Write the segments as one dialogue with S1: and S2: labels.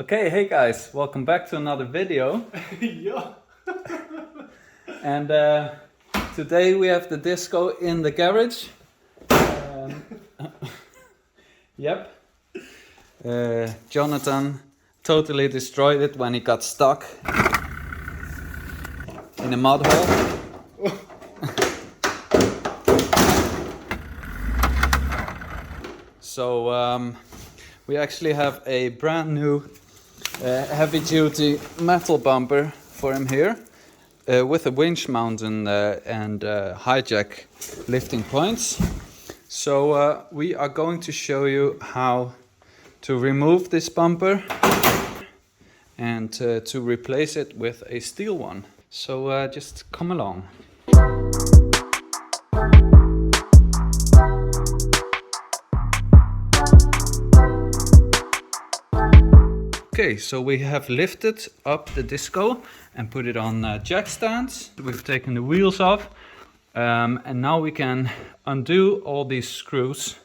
S1: Okay, hey guys, welcome back to another video.
S2: Yeah.
S1: And today we have the disco in the garage. Yep. Jonathan totally destroyed it when he got stuck in a mud hole. So we actually have a brand new heavy-duty metal bumper for him here with a winch mount and hijack lifting points. So we are going to show you how to remove this bumper and to replace it with a steel one. So just come along. Okay, so we have lifted up the disco and put it on jack stands. We've taken the wheels off and now we can undo all these screws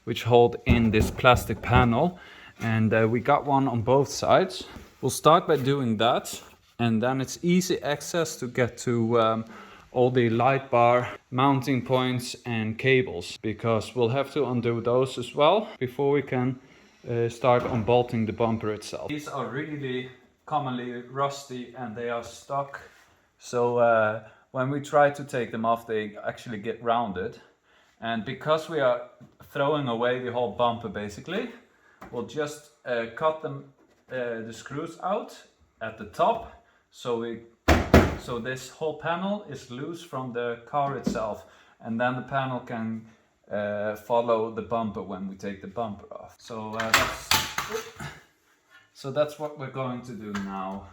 S1: which hold in this plastic panel, and we got one on both sides. We'll start by doing that, and then it's easy access to get to all the light bar mounting points and cables, because we'll have to undo those as well before we can start unbolting the bumper itself. These are really commonly rusty and they are stuck, so when we try to take them off they actually get rounded, and because we are throwing away the whole bumper basically, we'll just cut them the screws out at the top, so this whole panel is loose from the car itself, and then the panel can follow the bumper when we take the bumper off. So that's what we're going to do now.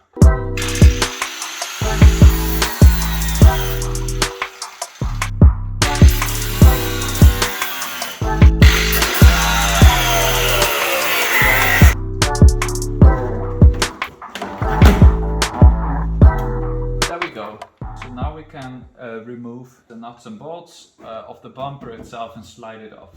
S1: There we go. So now we can remove the nuts and bolts of the bumper itself and slide it off.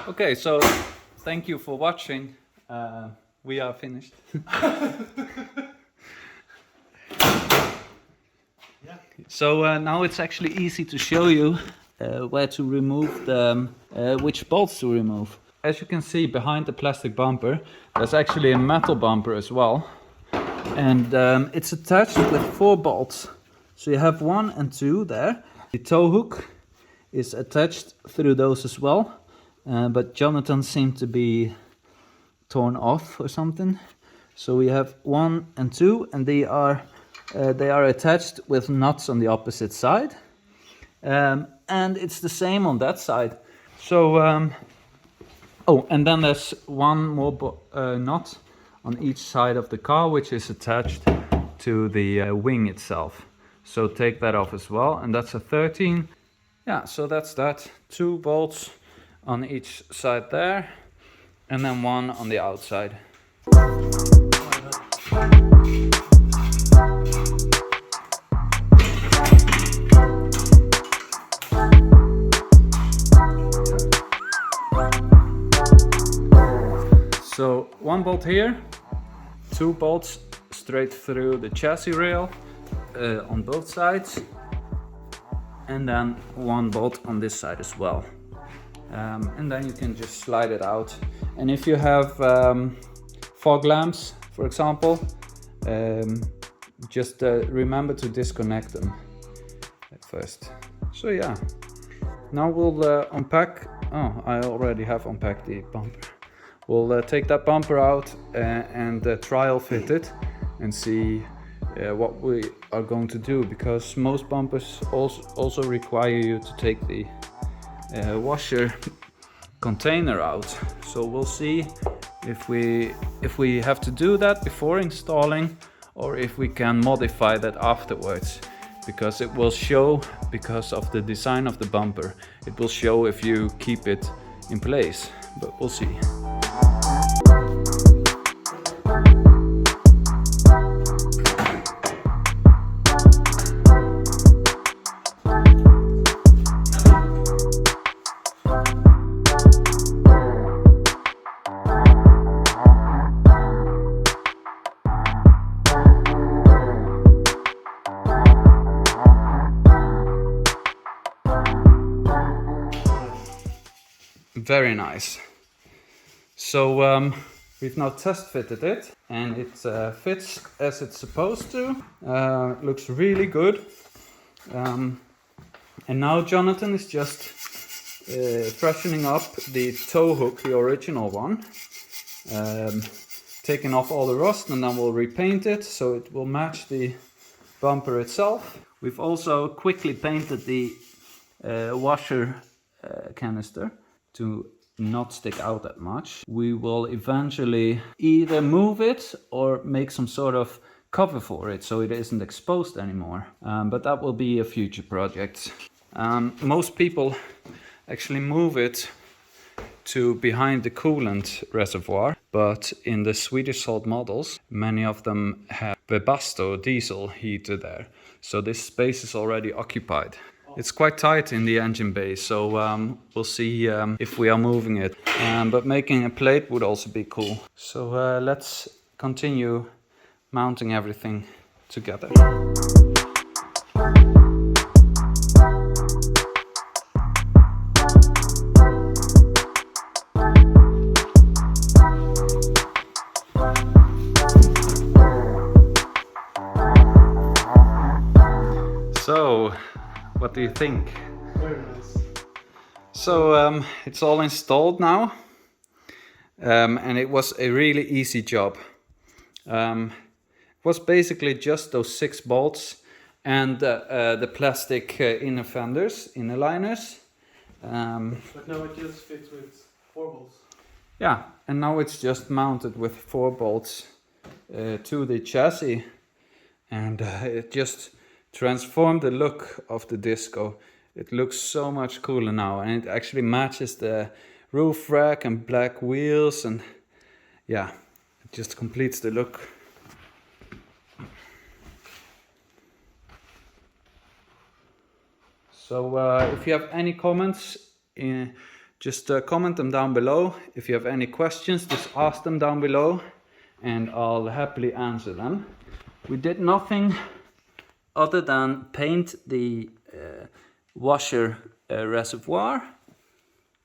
S1: Okay, so thank you for watching. We are finished.
S2: Yeah.
S1: So now it's actually easy to show you where to remove the which bolts to remove. As you can see behind the plastic bumper, there's actually a metal bumper as well, and it's attached with 4 bolts. So you have 1 and 2 there. The tow hook is attached through those as well, but Jonathan seemed to be torn off or something. So we have 1 and 2, and they are attached with nuts on the opposite side, and it's the same on that side. So oh, and then there's 1 more nut on each side of the car, which is attached to the wing itself. So take that off as well, and that's a 13. Yeah, so that's that. 2 bolts on each side there, and then 1 on the outside. So 1 bolt here, 2 bolts straight through the chassis rail on both sides, and then 1 bolt on this side as well. And then you can just slide it out. And if you have fog lamps, for example, just remember to disconnect them at first. So yeah, now we'll unpack. Oh, I already have unpacked the bumper. We'll take that bumper out and trial fit it and see what we are going to do, because most bumpers also require you to take the washer container out. So we'll see if we have to do that before installing, or if we can modify that afterwards, because it will show, because of the design of the bumper, it will show if you keep it in place, but we'll see. Very nice. So we've now test fitted it, and it fits as it's supposed to. Looks really good. And now Jonathan is just freshening up the tow hook, the original one, taking off all the rust, and then we'll repaint it so it will match the bumper itself. We've also quickly painted the washer canister to not stick out that much. We will eventually either move it or make some sort of cover for it so it isn't exposed anymore, but that will be a future project. Most people actually move it to behind the coolant reservoir, but in the Swedish salt models many of them have Webasto diesel heater there, so this space is already occupied. It's quite tight in the engine bay, so we'll see if we are moving it. But making a plate would also be cool. So let's continue mounting everything together. So, what do you think?
S2: Very nice.
S1: So it's all installed now, and it was a really easy job. It was basically just those 6 bolts and the plastic inner fenders, inner liners.
S2: But now it just fits with 4 bolts.
S1: Yeah, and now it's just mounted with 4 bolts to the chassis, and it just transformed the look of the Disco. It looks so much cooler now, and it actually matches the roof rack and black wheels, and yeah, it just completes the look. So if you have any comments, just comment them down below. If you have any questions, just ask them down below and I'll happily answer them. We did nothing other than paint the washer reservoir,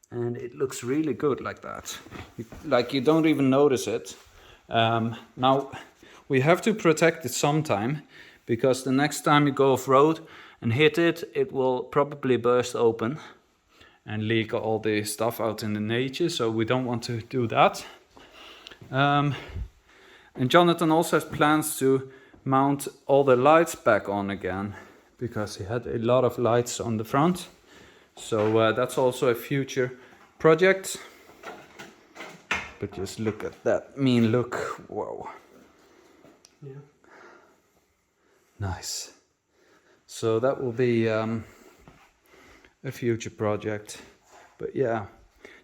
S1: and it looks really good like that. Like you don't even notice it. Now we have to protect it sometime, because the next time you go off-road and hit it, it will probably burst open and leak all the stuff out in the nature, so we don't want to do that. And Jonathan also has plans to mount all the lights back on again, because he had a lot of lights on the front, so that's also a future project. But just look at that mean look. Whoa.
S2: Yeah.
S1: Nice. So that will be a future project. But yeah,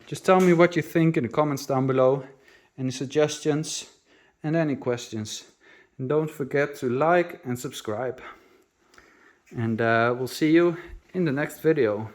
S1: just tell me what you think in the comments down below. Any suggestions and any questions. And don't forget to like and subscribe. And we'll see you in the next video.